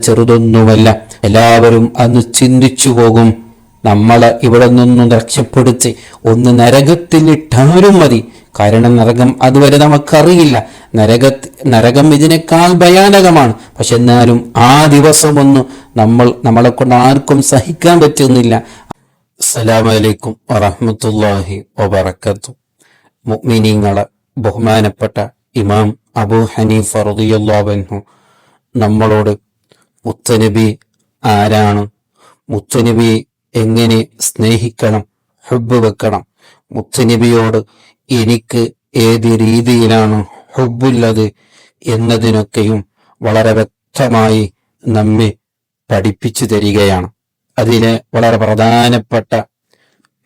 ചെറുതൊന്നുമല്ല. എല്ലാവരും അന്ന് ചിന്തിച്ചു പോകും, നമ്മളെ ഇവിടെ നിന്നും രക്ഷപ്പെടുത്തി ഒന്ന് നരകത്തിലിട്ടാലും മതി. കാരണം നരകം അതുവരെ നമുക്കറിയില്ല. നരകം ഇതിനേക്കാൾ ഭയാനകമാണ്. പക്ഷെ എന്നാലും ആ ദിവസമൊന്നും നമ്മളെ കൊണ്ട് ആർക്കും സഹിക്കാൻ പറ്റുന്നില്ല. അസ്സലാമു അലൈക്കും വറഹ്മത്തുള്ളാഹി വബറകാതുഹു. മുഅ്മിനീങ്ങളെ ബഹുമാനപ്പെട്ട ഇമാം അബൂ ഹനീഫ റളിയല്ലാഹു അൻഹു നമ്മളോട് മുത്തനബി ആരാണ്, മുത്തനബി എങ്ങനെ സ്നേഹിക്കണം, ഹുബ്ബ് വെക്കണം, മുത്തനബിയോട് എനിക്ക് ഏത് രീതിയിലാണ് ഹുബ്ബുള്ളത് എന്നതിനൊക്കെയും വളരെ വ്യക്തമായി നമ്മെ പഠിപ്പിച്ചു തരികയാണ്. അതിലെ വളരെ പ്രധാനപ്പെട്ട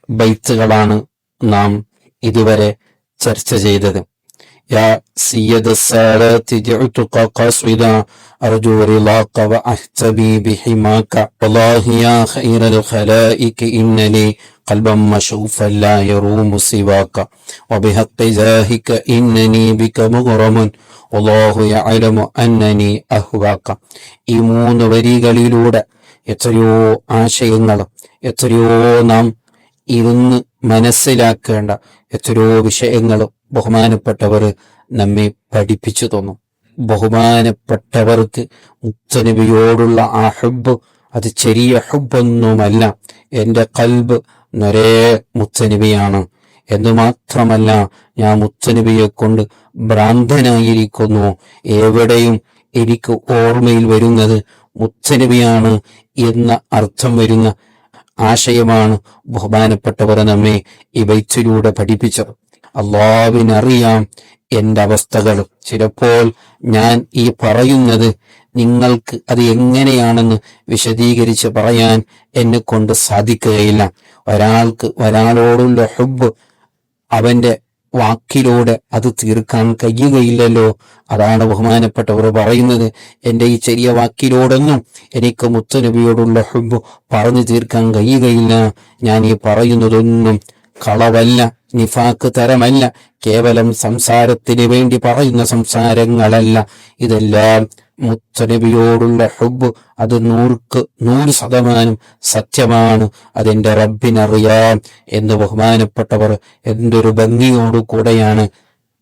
ബൈത്തുകളാണ് നാം ഇതുവരെ ചർച്ച ചെയ്തത്. യാ സയ്യിദ സാദാതി ജഅതുക ഖസ്വിദാ അർജു റിളാക വഅഹ്തബി ബിഹിമാക വല്ലാഹി യാ ഖൈറൽ ഖലായിക ഇന്നലി ഖൽബൻ മശൂഫൻ ലാ യറൂമു സിവാക വബിഹഖി ജാഹിക ഇന്നനി ബിക മുഗ്റമുൻ വല്ലാഹു യഅലമു അന്നനി അഹ്വാക. ഈ മൂന്ന് വരികളിലൂടെ എത്രയോ ആശയങ്ങളും എത്രയോ നാം ഇരുന്ന് മനസ്സിലാക്കേണ്ട എത്രയോ വിഷയങ്ങളും ബഹുമാനപ്പെട്ടവർ നമ്മെ പഠിപ്പിച്ചു തന്നു. ബഹുമാനപ്പെട്ടവർക്ക് മുത്തനബിയോടുള്ള ആ ഹുബ്ബ് അത് ചെറിയ ഹുബ്ബൊന്നുമല്ല. എൻ്റെ ഖൽബ് നിറേ മുത്തനബിയാണ് എന്ന് മാത്രമല്ല, ഞാൻ മുത്തനബിയെ കൊണ്ട് ഭ്രാന്തനായിരിക്കുന്നു. എവിടെയും എനിക്ക് ഓർമ്മയിൽ വരുന്നത് മുത്തനബിയാണ് എന്ന അർത്ഥം വരുന്ന ആശയമാണ് ബഹുമാനപ്പെട്ടവർ നമ്മെ ഈ ബൈത്തിലൂടെ പഠിപ്പിച്ചത്. അല്ലാഹുവിനറിയാം എൻ്റെ അവസ്ഥകൾ. ചിലപ്പോൾ ഞാൻ ഈ പറയുന്നത് നിങ്ങൾക്ക് അത് എങ്ങനെയാണെന്ന് വിശദീകരിച്ച് പറയാൻ എന്നെ കൊണ്ട് സാധിക്കുകയില്ല. ഒരാൾക്ക് ഒരാളോടുള്ള ഹുബ്ബ് അവന്റെ വാക്കിലൂടെ അത് തീർക്കാൻ കഴിയുകയില്ലല്ലോ. അതാണ് ബഹുമാനപ്പെട്ടവർ പറയുന്നത്, എൻ്റെ ഈ ചെറിയ വാക്കിലൂടൊന്നും എനിക്ക് മുത്തനബിയോടുള്ള ഹുബ്ബ് പറഞ്ഞു തീർക്കാൻ കഴിയുകയില്ല. ഞാൻ ഈ പറയുന്നതൊന്നും കളവല്ല, നിഫാക്ക് തരമല്ല, കേവലം സംസാരത്തിന് വേണ്ടി പറയുന്ന സംസാരങ്ങളല്ല. ഇതെല്ലാം മുത്തനബിയോടുള്ള ഹുബ്ബ് അത് 100% സത്യമാണ്. അതെന്റെ റബ്ബിനറിയാം എന്ന് ബഹുമാനപ്പെട്ടവർ എന്തൊരു ഭംഗിയോടു കൂടെയാണ്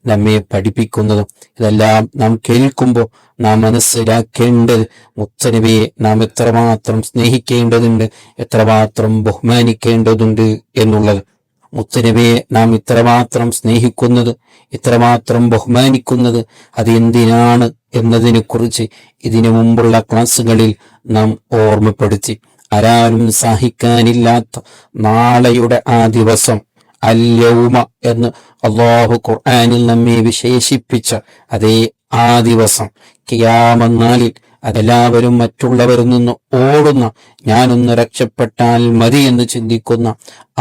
നമ്മെ പഠിപ്പിക്കുന്നത്. ഇതെല്ലാം നാം കേൾക്കുമ്പോൾ നാം മനസ്സിലാക്കേണ്ടത് മുത്തനബിയെ നാം എത്രമാത്രം സ്നേഹിക്കേണ്ടതുണ്ട്, എത്രമാത്രം ബഹുമാനിക്കേണ്ടതുണ്ട് എന്നുള്ളത്. മുത്തനബിയെ നാം ഇത്രമാത്രം സ്നേഹിക്കുന്നത്, ഇത്രമാത്രം ബഹുമാനിക്കുന്നത് അത് എന്തിനാണ് എന്നതിനെ കുറിച്ച് ഇതിനു മുമ്പുള്ള ക്ലാസ്സുകളിൽ നാം ഓർമ്മപ്പെടുത്തി. ആരാലും സഹിക്കാനില്ലാത്ത നാളെയുടെ ആ ദിവസം അൽ-യൗമ എന്ന് അല്ലാഹു ഖുർആനിൽ നമ്മെ വിശേഷിപ്പിച്ച അതേ ആ ദിവസം ഖിയാമത്ത് നാളിൽ അതെല്ലാവരും മറ്റുള്ളവരിൽ നിന്ന് ഓടുന്ന, ഞാനൊന്ന് രക്ഷപ്പെട്ടാൽ മതി എന്ന് ചിന്തിക്കുന്ന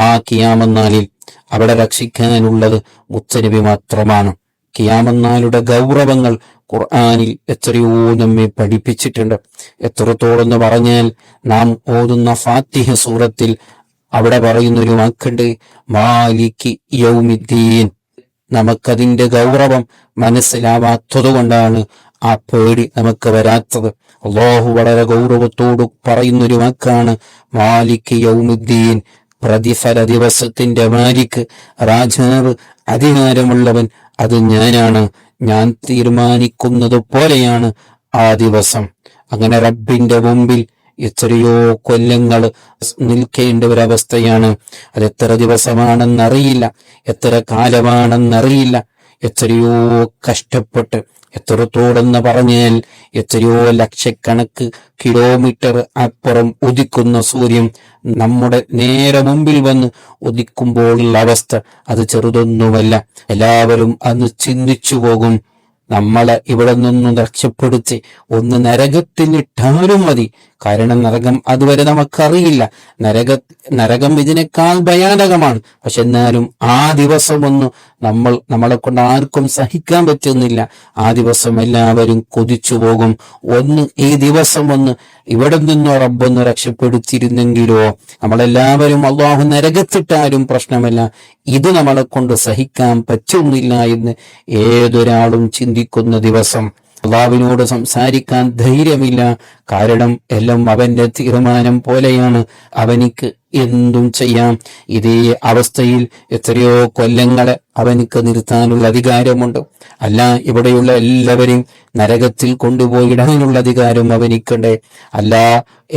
ആ ഖിയാമത്ത് നാളിൽ അവിടെ രക്ഷിക്കാനുള്ളത് മുത്തനബി മാത്രമാണ്. ഖിയാമത്ത് നാളുടെ ഗൗരവങ്ങൾ ഖുർആനിൽ എത്രയോ നമ്മെ പഠിപ്പിച്ചിട്ടുണ്ട്. എത്രത്തോടെന്ന് പറഞ്ഞാൽ നാം ഓതുന്ന ഫാത്തിഹ സൂറത്തിൽ അവിടെ പറയുന്നൊരു വാക്കുണ്ട്, മാലികി യൗമിദ്ദീൻ. നമുക്കതിന്റെ ഗൗരവം മനസ്സിലാവാത്തത് കൊണ്ടാണ് ആ പേടി നമുക്ക് വരാത്തത്. അല്ലാഹു വളരെ ഗൗരവത്തോട് പറയുന്നൊരു വാക്കാണ് മാലിക് യൗമുദ്ദീൻ. പ്രതിഫല ദിവസത്തിന്റെ മാലിക്, രാജാവ്, അധികാരമുള്ളവൻ അത് ഞാനാണ്. ഞാൻ തീരുമാനിക്കുന്നത് പോലെയാണ് ആ ദിവസം. അങ്ങനെ റബ്ബിന്റെ മുമ്പിൽ എത്രയോ കൊല്ലങ്ങൾ നിൽക്കേണ്ട ഒരവസ്ഥയാണ്. അത് എത്ര ദിവസമാണെന്നറിയില്ല, എത്ര കാലമാണെന്നറിയില്ല. എത്രയോ കഷ്ടപ്പെട്ട്, എത്രത്തോടെന്ന് പറഞ്ഞാൽ എത്രയോ ലക്ഷക്കണക്ക് കിലോമീറ്റർ അപ്പുറം ഉദിക്കുന്ന സൂര്യൻ നമ്മുടെ നേരെ മുമ്പിൽ വന്ന് ഉദിക്കുമ്പോഴുള്ള അവസ്ഥ അത് ചെറുതൊന്നുമല്ല. എല്ലാവരും അന്ന് ചിന്തിച്ചു പോകും, നമ്മളെ ഇവിടെ നിന്നും രക്ഷപ്പെടുത്തി ഒന്ന് നരകത്തിലിട്ടാലും മതി. കാരണം നരകം അതുവരെ നമുക്കറിയില്ല. നരകം ഇതിനേക്കാൾ ഭയാനകമാണ്. പക്ഷെ എന്നാലും ആ ദിവസമൊന്നും നമ്മളെ കൊണ്ട് ആർക്കും സഹിക്കാൻ പറ്റുന്നില്ല. ആ ദിവസം എല്ലാവരും കൊതിച്ചു പോകും, ഒന്ന് ഈ ദിവസം ഒന്ന് ഇവിടെ നിന്നോ റബ്ബൊന്ന് രക്ഷപ്പെടുത്തിയിരുന്നെങ്കിലോ. നമ്മളെല്ലാവരും അല്ലാഹു നരകത്തിട്ടാലും പ്രശ്നമല്ല, ഇത് നമ്മളെ കൊണ്ട് സഹിക്കാൻ പറ്റുന്നില്ല എന്ന് ഏതൊരാളും ചിന്തിക്കുന്ന ദിവസം. അള്ളാഹുവിനോട് സംസാരിക്കാൻ ധൈര്യമില്ല. കാരണം എല്ലാം അവന്റെ തീരുമാനം പോലെയാണ്. അവനിക്ക് എന്തും ചെയ്യാം. ഇതേ അവസ്ഥയിൽ എത്രയോ കൊല്ലങ്ങളെ അവനിക്ക് നിർത്താനുള്ള അധികാരമുണ്ട്. അല്ല, ഇവിടെയുള്ള എല്ലാവരെയും നരകത്തിൽ കൊണ്ടുപോയിടാനുള്ള അധികാരം അവനിക്കുണ്ട്. അല്ല,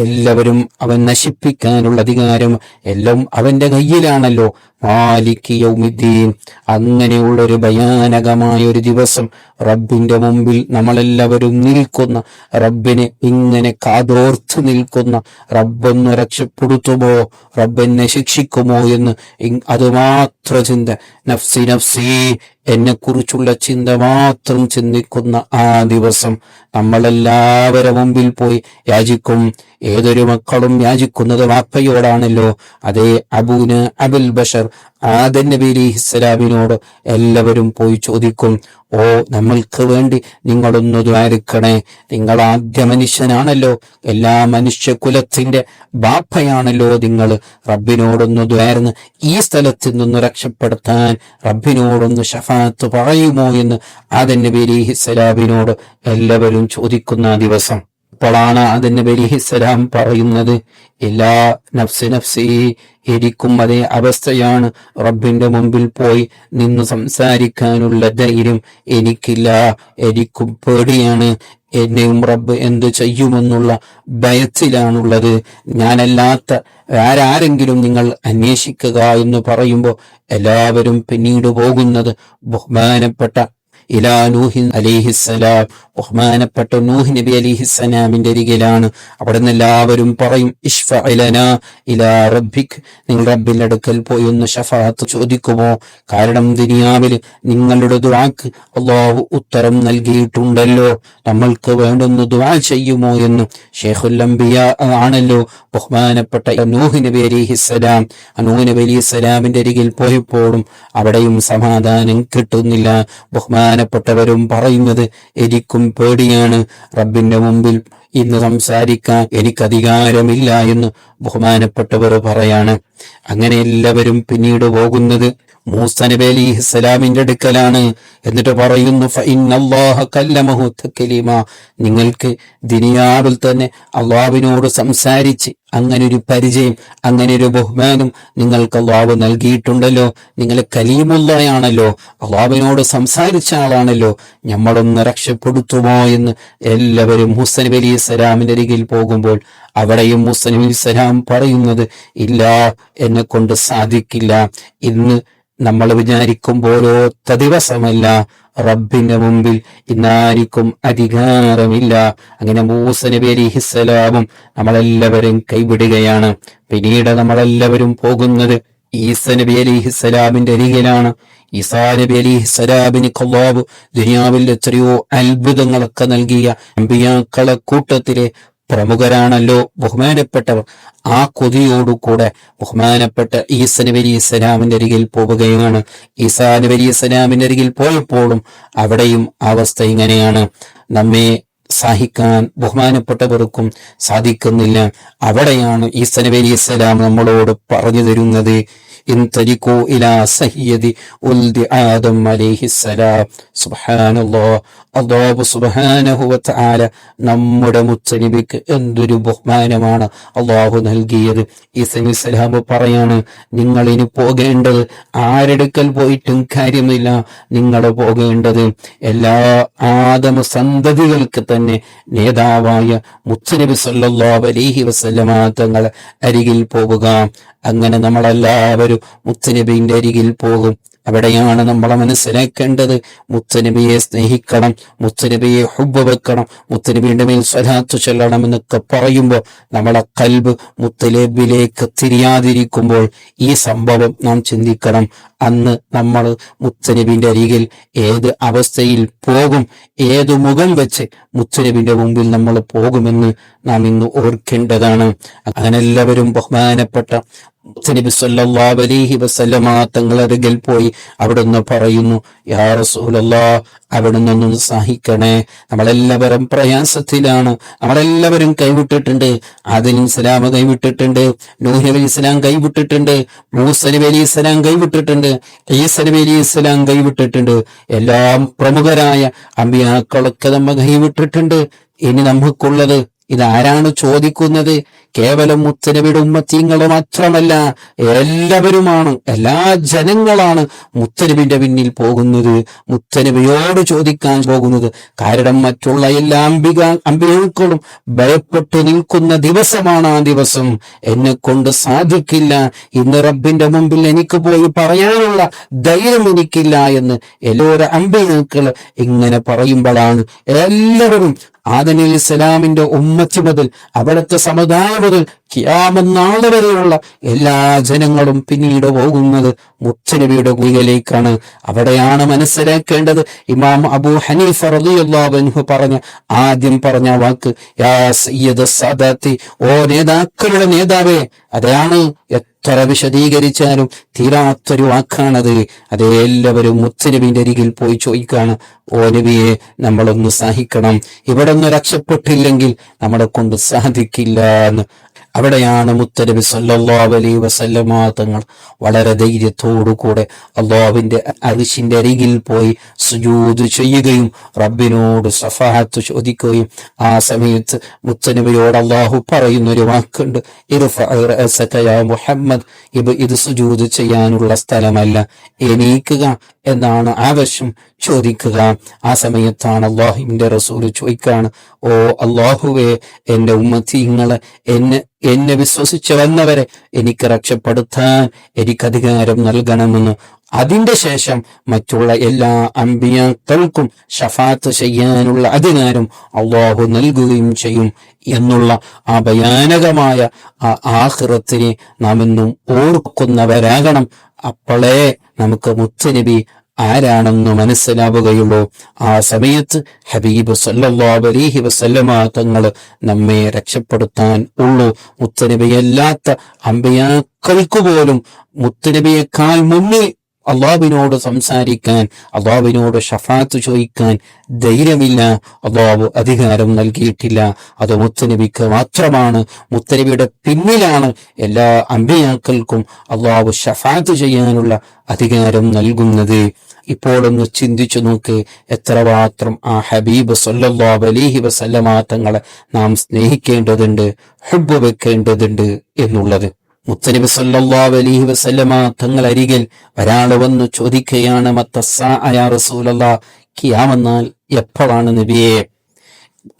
എല്ലാവരും അവൻ നശിപ്പിക്കാനുള്ള അധികാരം എല്ലാം അവന്റെ കയ്യിലാണല്ലോ. മാലിക് യൗമിദ്ദീൻ. അങ്ങനെയുള്ളൊരു ഭയാനകമായ ഒരു ദിവസം റബ്ബിന്റെ മുമ്പിൽ നമ്മളെല്ലാവരും നിൽക്കുന്ന, റബ്ബിനെ ഇങ്ങനെ കാതോർത്ത് നിൽക്കുന്ന, റബ്ബൊന്ന് രക്ഷപ്പെടുത്തുമോ, റബ്ബെന്നെ ശിക്ഷിക്കുമോ എന്ന് അതുമാത്ര ചിന്ത, നഫ്സി നഫ്സി, എന്നെക്കുറിച്ചുള്ള ചിന്ത മാത്രം ചിന്തിക്കുന്ന ആ ദിവസം നമ്മളെല്ലാവരും മുമ്പിൽ പോയി യാചിക്കും. ഏതൊരു മക്കളും യാചിക്കുന്നത് വാപ്പയോടാണല്ലോ. അതേ അബൂന അബുൽ ബഷർ ആദം നബി അലൈഹിസ്സലാമിനോട് എല്ലാവരും പോയി ചോദിക്കും, ഓ നമ്മൾക്ക് വേണ്ടി നിങ്ങളൊന്ന് ദ്വാരക്കണേ. നിങ്ങൾ ആദ്യ മനുഷ്യനാണല്ലോ, എല്ലാ മനുഷ്യകുലത്തിന്റെ ബാപ്പയാണല്ലോ നിങ്ങൾ. റബ്ബിനോടൊന്ന് ദ്വാരന്ന് ഈ സ്ഥലത്ത് നിന്നൊന്ന് രക്ഷപ്പെടുത്താൻ റബ്ബിനോടൊന്ന് ഷഫാത്ത് പറയുമോ എന്ന് ആദം നബി അലൈഹിസ്സലാമിനോട് എല്ലാവരും ചോദിക്കുന്ന ദിവസം. അപ്പോഴാണ് ആദം നബി അലൈഹിസ്സലാം പറയുന്നത്, എല്ലാ നഫ്സി നഫ്സി, എനിക്കും അതേ അവസ്ഥയാണ്. റബ്ബിന്റെ മുമ്പിൽ പോയി നിന്ന് സംസാരിക്കാനുള്ള ധൈര്യം എനിക്കില്ല. എനിക്കും പേടിയാണ്. എന്നെയും റബ്ബ് എന്ത് ചെയ്യുമെന്നുള്ള ഭയത്തിലാണുള്ളത്. ഞാനല്ലാത്ത ആരെങ്കിലും നിങ്ങൾ അന്വേഷിക്കുക എന്ന് പറയുമ്പോൾ എല്ലാവരും പിന്നീട് പോകുന്നത് ബഹുമാനപ്പെട്ട ഇലാ നൂഹിൻ അലൈഹിസ്സലാം, ബഹുമാനപ്പെട്ട നൂഹ് നബി അലൈഹിസ്സലാമിന്റെ അരികിലാണ്. അവിടെ നിന്ന് എല്ലാവരും പറയും, ഇശ്ഫഅ ലനാ ഇലാ റബ്ബിക്, നിങ്ങൾ റബ്ബിന്റെ അടുക്കൽ പോയി ഒന്ന് ഷഫാഅത്ത് ചോദിക്കുമോ? കാരണം ദുനിയാവിൽ നിങ്ങളുടെ ദുആക്ക് അല്ലാഹു ഉത്തരം നൽകിയിട്ടുണ്ടല്ലോ. നമ്മൾക്ക് വേണ്ടൊന്ന് ദുആ ചെയ്യുമോ എന്ന് ശൈഖുൽ അംബിയാ ആണല്ലോ ബഹുമാനപ്പെട്ട നൂഹ് നബി അലൈഹിസ്സലാം. നൂഹ് നബി അലൈഹിസ്സലാമിന്റെ അരികിൽ പോയപ്പോഴും അവിടെയും സമാധാനം കിട്ടുന്നില്ല. ബഹുമാനപ്പെട്ടവരും പറയുന്നത്, എനിക്കും പേടിയാണ്. റബ്ബിന്റെ മുമ്പിൽ ഇന്ന് സംസാരിക്കാൻ എനിക്കധികാരമില്ല എന്ന് ബഹുമാനപ്പെട്ടവർ പറയാണ്. അങ്ങനെ എല്ലാവരും പിന്നീട് പോകുന്നത് മൂസ നബി അലൈഹിസ്സലാമിന്റെ അടുക്കലാണ്. എന്നിട്ട് പറയുന്നു, ഫഇന്നല്ലാഹ കല്ലമഹു തക്ലീമാ, നിങ്ങൾക്ക് ദുനിയാവിൽ തന്നെ അള്ളാഹുവിനോട് സംസാരിച്ച് അങ്ങനെ ഒരു പരിചയം, അങ്ങനെ ഒരു ബഹുമാനം നിങ്ങൾക്ക് അള്ളാഹു നൽകിയിട്ടുണ്ടല്ലോ. നിങ്ങൾ കലീമുള്ളയാണല്ലോ, അള്ളാഹുവിനോട് സംസാരിച്ച ആളാണല്ലോ. നമ്മളൊന്ന് രക്ഷപ്പെടുത്തുമോ എന്ന് എല്ലാവരും മൂസ നബി അലൈഹിസ്സലാമിന്റെ അരികിൽ പോകുമ്പോൾ അവിടെയും മൂസ നബി അലൈഹിസ്സലാം പറയുന്നത്, ഇല്ല, എന്നെ കൊണ്ട് സാധിക്കില്ല. ഇന്ന് നമ്മൾ വിചാരിക്കുമ്പോഴൊത്ത ദിവസമല്ല. റബ്ബിന്റെ മുമ്പിൽ ഇന്നാർക്കും അധികാരമില്ല. അങ്ങനെ മൂസ നബി അലൈഹിസ്സലാമും നമ്മളെല്ലാവരും കൈവിടുകയാണ്. പിന്നീട് നമ്മളെല്ലാവരും പോകുന്നത് ഈസ നബി അലൈഹിസ്സലാമിന്റെ അരികിലാണ്. ഈസാ നബി അലൈഹിസ്സലാമിന് അല്ലാഹു ദുനിയാവിൽ എത്രയോ അത്ഭുതങ്ങളൊക്കെ നൽകിയ അമ്പിയാക്കളെ കൂട്ടത്തിലെ പ്രമുഖരാണല്ലോ ബഹുമാനപ്പെട്ടവർ. ആ കൊതിയോടുകൂടെ ബഹുമാനപ്പെട്ട ഈസ നബി അലൈഹിസ്സലാമിന്റെ അരികിൽ പോവുകയാണ്. ഈസാ നബി അലൈഹിസ്സലാമിന്റെ അരികിൽ പോയപ്പോഴും അവിടെയും അവസ്ഥ ഇങ്ങനെയാണ്. നമ്മെ സഹിക്കാൻ ബഹുമാനപ്പെട്ടവർക്കും സാധിക്കുന്നില്ല. അവിടെയാണ് ഈസ നബി അലൈഹിസ്സലാം നമ്മളോട് പറഞ്ഞു തരുന്നത്, ഇൻതലിഖൂ ഇലാ സയ്യിദി ഉൽദി ആദം അലൈഹിസ്സലാം. സുബ്ഹാനല്ലാഹ്, അല്ലാഹു സുബ്ഹാനഹു വ തആല നമ്മുടെ മുത്തനബിക്ക് എന്തൊരു ബഹുമാനമാണ് അല്ലാഹു നൽകിയത്. ഈസ അലൈഹിസ്സലാം പറയാണ്, നിങ്ങൾ ഇനി പോകേണ്ടത് ആരെടുക്കൽ പോയിട്ടും കാര്യമില്ല. നിങ്ങൾ പോകേണ്ടത് എല്ലാ ആദമ സന്തതികൾക്ക് തന്നെ നേതാവായ മുത്തനബി സല്ലല്ലാഹു അലൈഹി വസല്ലമ തങ്ങൾ അരികിൽ പോവുക. അങ്ങനെ നമ്മളെല്ലാവരും മുത്തനബിന്റെ അരികിൽ പോകും. അവിടെയാണ് നമ്മളെ മനസ്സിലാക്കേണ്ടത്, മുത്തനബിയെ സ്നേഹിക്കണം, മുത്തനബിയെ ഹുബ്ബ് വെക്കണം, മുത്തനബിയുടെ മേൽ സ്വലാത്ത് ചൊല്ലണം എന്നൊക്കെ പറയുമ്പോൾ നമ്മളെ ഖൽബ് മുത്തനബിയിലേക്ക് തിരിയാതിരിക്കുമ്പോൾ ഈ സംഭവം നാം ചിന്തിക്കണം. അന്ന് നമ്മൾ മുത്തനബിന്റെ അരികിൽ ഏത് അവസ്ഥയിൽ പോകും, ഏത് മുഖം വെച്ച് മുത്തനബിന്റെ മുമ്പിൽ നമ്മൾ പോകുമെന്ന് നാം ഇന്ന് ഓർക്കേണ്ടതാണ്. അങ്ങനെ എല്ലാവരും ബഹുമാനപ്പെട്ട നബി സല്ലല്ലാഹു അലൈഹി വസല്ലമ തങ്ങളരികിൽ പോയി അവിടുന്ന് പറയുന്നു, യാ റസൂലല്ലാഹ്, അവിടുന്ന് സഹിക്കണേ, നമ്മളെല്ലാവരും പ്രയാസത്തിലാണ്, നമ്മളെല്ലാവരും കൈവിട്ടിട്ടുണ്ട്. ആദം ഇസ്ലാം കൈവിട്ടിട്ടുണ്ട്, നൂഹ് നബി ഇസ്ലാം കൈവിട്ടിട്ടുണ്ട്, മൂസ നബി അലൈഹി ഇസ്ലാം കൈവിട്ടിട്ടുണ്ട്, ഈസ നബി അലൈഹി ഇസ്ലാം കൈവിട്ടിട്ടുണ്ട്. എല്ലാം പ്രമുഖരായ അമ്പിയാക്കളൊക്കെ നമ്മ കൈവിട്ടിട്ടുണ്ട്. ഇനി നമുക്കുള്ളത് ഇതാരാണ് ചോദിക്കുന്നത്? കേവലം മുത്തനബിയുടെ ഉമ്മത്തീങ്ങൾ മാത്രമല്ല, എല്ലാവരുമാണ്, എല്ലാ ജനങ്ങളാണ് മുത്തനബിന്റെ പിന്നിൽ പോകുന്നത്, മുത്തനബിയോട് ചോദിക്കാൻ പോകുന്നത്. കാരണം മറ്റുള്ള എല്ലാ അമ്പിയാക്കളും ഭയപ്പെട്ടു നിൽക്കുന്ന ദിവസമാണ് ആ ദിവസം. എന്നെ കൊണ്ട് സാധിക്കില്ല, ഇന്ന് റബ്ബിന്റെ മുമ്പിൽ എനിക്ക് പോയി പറയാനുള്ള ധൈര്യം എനിക്കില്ല എന്ന് എല്ലാവരും അമ്പിയാക്കൾ ഇങ്ങനെ പറയുമ്പോഴാണ് എല്ലാവരും ആദം അലൈഹിസ്സലാമിന്റെ ഉമ്മത്തി മുതൽ അവിടുത്തെ സമുദായം മുതൽ ഖിയാമത്ത് നാൾ വരെയുള്ള എല്ലാ ജനങ്ങളും പിന്നീട് പോകുന്നത് മുത്തനബിയുടെ ഗുഹയിലേക്കാണ്. അവിടെയാണ് മനസ്സിലാക്കേണ്ടത്. ഇമാം അബൂ ഹനീഫ റളിയല്ലാഹു അൻഹു ആദ്യം പറഞ്ഞ വാക്ക്, യാ സയ്യിദ സാദാത്തി, ഓ നേതാക്കളുടെ നേതാവേ. അതാണ് എത്ര വിശദീകരിച്ചാലും തീരാത്തൊരു വാക്കാണത്. അതേ എല്ലാവരും മുത്തനബിന്റെ അരികിൽ പോയി ചോദിക്കാണ്, ഓ നബിയെ, നമ്മളൊന്ന് സഹിക്കണം, ഇവിടെ ഒന്ന് രക്ഷപ്പെട്ടില്ലെങ്കിൽ നമ്മളെ കൊണ്ട് സാധിക്കില്ല എന്ന്. അവിടെയാണ് മുത്തനബി സല്ലല്ലാഹു അലൈഹി വസല്ലമ തങ്ങൾ വളരെ ധൈര്യത്തോടുകൂടെ അല്ലാഹുവിന്റെ അർശിന്റെ അരികിൽ പോയി സുജൂദ് ചെയ്യുകയും റബ്ബിനോട് ശഫാഅത്ത് ചോദിക്കുകയും ആ സമയത്ത് മുത്തനബിയോട് അല്ലാഹു പറയുന്ന ഒരു വാക്കുണ്ട്, ഇർഫഅ റഅസക യാ മുഹമ്മദ്, ഇത് സുജൂദ് ചെയ്യാനുള്ള സ്ഥലമല്ല, എണീക്കുക എന്നാണ് ആവശ്യം, ചോദിക്കുക. ആ സമയത്താണ് അല്ലാഹുവിന്റെ റസൂൽ ചോദിക്കാണ്, ഓ അല്ലാഹുവേ, എന്റെ ഉമ്മത്തീങ്ങളെ, എന്നെ വിശ്വസിച്ച് വന്നവരെ എനിക്ക് രക്ഷപ്പെടുത്താൻ എനിക്ക് അധികാരം നൽകണമെന്ന്. അതിന്റെ ശേഷം മറ്റുള്ള എല്ലാ അമ്പിയാക്കൾക്കും ഷഫാത്ത് ചെയ്യാനുള്ള അധികാരം അല്ലാഹു നൽകുകയും ചെയ്യും എന്നുള്ള ആ ഭയാനകമായ ആ ആഖിറത്തിനെ നാം എന്നും ഓർക്കുന്നവരാകണം. അപ്പോഴേ നമുക്ക് മുത്തനബി ആരാണെന്ന് മനസ്സിലാവുകയുള്ളൂ. ആ സമയത്ത് ഹബീബ് സല്ലല്ലാഹു അലൈഹി വസല്ലമ തങ്ങൾ നമ്മെ രക്ഷപ്പെടുത്താൻ ഉള്ളൂ. മുത്തനബിയല്ലാത്ത അമ്പിയാക്കൾക്ക് പോലും മുത്തനബിയേക്കാൾ മുന്നിൽ അള്ളാഹുവിനോട് സംസാരിക്കാൻ, അള്ളാഹുവിനോട് ഷഫാത്ത് ചോദിക്കാൻ ധൈര്യമില്ല. അള്ളാഹു അധികാരം നൽകിയിട്ടില്ല, അത് മുത്തനബിക്ക് മാത്രമാണ്. മുത്തനബിയുടെ പിന്നിലാണ് എല്ലാ അമ്പിയാക്കൾക്കും അള്ളാഹു ഷഫാത്ത് ചെയ്യാനുള്ള അധികാരം നൽകുന്നത്. ഇപ്പോഴൊന്ന് ചിന്തിച്ചു നോക്ക്, എത്രമാത്രം ആ ഹബീബ് സല്ലല്ലാഹു അലൈഹി വസല്ലമ തങ്ങളെ നാം സ്നേഹിക്കേണ്ടതുണ്ട്, ഹുബ്ബ് വെക്കേണ്ടതുണ്ട് എന്നുള്ളത്. മുത്തനബി സല്ലല്ലാഹു അലൈഹി വസല്ലമ തങ്ങൾ അരികിൽ ഒരാൾ വന്ന് ചോദിക്കുകയാണ്, മത്തസ്സാഅ യാ റസൂലല്ലാഹ്, ഖിയാമെന്നാൽ എപ്പോഴാണ് നബിയെ?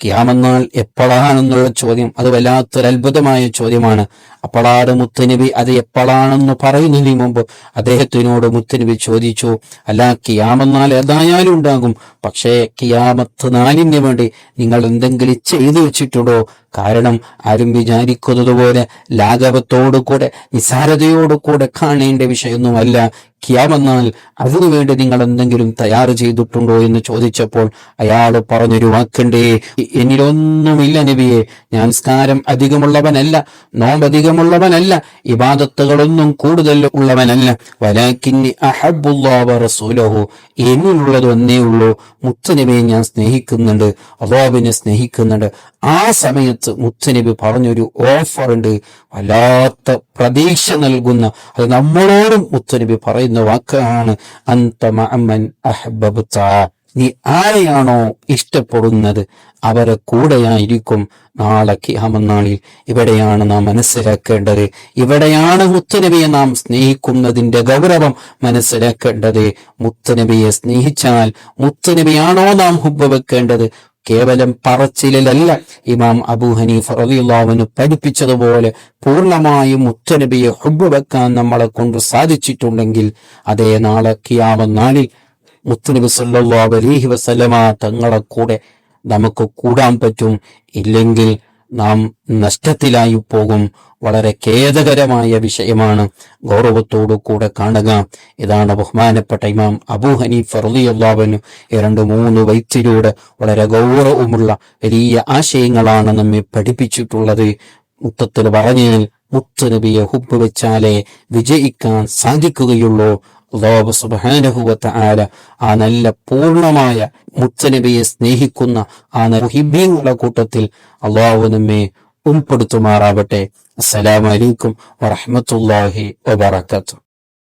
ഖിയാമെന്നാൽ എപ്പോഴാണെന്നുള്ള ചോദ്യം അത് വല്ലാത്തൊരു അത്ഭുതമായ ചോദ്യമാണ്. അപ്പോഴാണ് മുത്തനബി അത് എപ്പോഴാണെന്ന് പറയുന്നതിന് മുമ്പ് അദ്ദേഹത്തിനോട് മുത്തനബി ചോദിച്ചു, അല്ല, ഖിയാമെന്നാൽ ഏതായാലും ഉണ്ടാകും, പക്ഷേ ഖിയാമത്ത് നാലിന് വേണ്ടി നിങ്ങൾ എന്തെങ്കിലും ചെയ്തു വെച്ചിട്ടുണ്ടോ? കാരണം ആരും വിചാരിക്കുന്നത് പോലെ ലാഘവത്തോടുകൂടെ നിസ്സാരതയോടുകൂടെ കാണേണ്ട വിഷയമൊന്നുമല്ല ഖിയാമെന്നാൽ. അതിനുവേണ്ടി നിങ്ങൾ എന്തെങ്കിലും തയ്യാറ് ചെയ്തിട്ടുണ്ടോ എന്ന് ചോദിച്ചപ്പോൾ അയാൾ പറഞ്ഞൊരു വാക്കുണ്ടേ, എന്നിലൊന്നുമില്ല നബിയെ, ഞാൻ സ്കാരം അധികമുള്ളവനല്ല, നോമ്പ് അധികമുള്ളവനല്ല, ഇബാദത്തുകളൊന്നും കൂടുതൽ ഉള്ളവനല്ല, വലാകിന്നി അഹബ്ബുല്ലാഹ വറസൂലഹു, എന്നിലുള്ളത് ഒന്നേ ഉള്ളൂ, മുത്തനബിയെ ഞാൻ സ്നേഹിക്കുന്നുണ്ട്, അല്ലാഹുവിനെ സ്നേഹിക്കുന്നുണ്ട്. ആ സമയത്ത് മുത്തനബി പറഞ്ഞൊരു ഓഫർ ഉണ്ട്, വല്ലാത്ത പ്രതീക്ഷ നൽകുന്ന, അത് നമ്മളോടും മുത്തനബി പറയുന്ന വാക്കാണ്, അൻത മഅമൻ അഹ്ബബ്ത, നീ ആരെയാണോ ഇഷ്ടപ്പെടുന്നത് അവരെ കൂടെയായിരിക്കും നാളെ ഖിയാമത്ത് നാളിൽ. ഇവിടെയാണ് നാം മനസ്സിലാക്കേണ്ടത്, ഇവിടെയാണ് മുത്തനബിയെ നാം സ്നേഹിക്കുന്നതിന്റെ ഗൗരവം മനസ്സിലാക്കേണ്ടത്. മുത്തനബിയെ സ്നേഹിച്ചാൽ മുത്തനബിയാണോ നാം ഹുബ്ബ് വെക്കേണ്ടത്, കേവലം പറച്ചിലല്ല. ഇമാം അബൂ ഹനീഫ റളിയല്ലാഹു അൻഹു പഠിപ്പിച്ചതുപോലെ പൂർണ്ണമായും മുത്തനബിയെ ഹുബ്ബ് വെക്കാൻ നമ്മളെ കൊണ്ട് സാധിച്ചിട്ടുണ്ടെങ്കിൽ അതേ നാളെ ഖിയാമത്ത് നാളിൽ മുത്തനബി സല്ലല്ലാഹു അലൈഹി വസല്ലമ തങ്ങളെ കൂടെ നമുക്ക് കൂടാൻ പറ്റും. ഇല്ലെങ്കിൽ നാം നഷ്ടത്തിലായി പോകും. വളരെ ഖേദകരമായ വിഷയമാണ്. ഗൗരവത്തോടു കൂടെ കാണുക. ഇതാണ് ബഹുമാനപ്പെട്ട ഇമാം അബൂ ഹനീഫ റളിയല്ലാഹു അൻഹു 2-3 വൈത്തിലൂടെ വളരെ ഗൗരവമുള്ള വലിയ ആശയങ്ങളാണ് നമ്മെ പഠിപ്പിച്ചിട്ടുള്ളത്. മൊത്തത്തിൽ പറഞ്ഞാൽ മുത്തുനബിയെ ഹുബ്ബ് വെച്ചാലേ വിജയിക്കാൻ സാധിക്കുകയുള്ളൂ. അല്ലാഹു സുബ്ഹാനഹു വ തആല ആ നല്ല പൂർണ്ണമായ മുത്തുനബിയെ സ്നേഹിക്കുന്ന ആ മുഹിബ്ബീങ്ങളുടെ കൂട്ടത്തിൽ അല്ലാഹു നമ്മെ ഉൾപ്പെടുത്തുമാറാവട്ടെ. അസ്സലാമു അലൈക്കും വറഹ്മത്തുള്ളാഹി വബറകാതുഹു.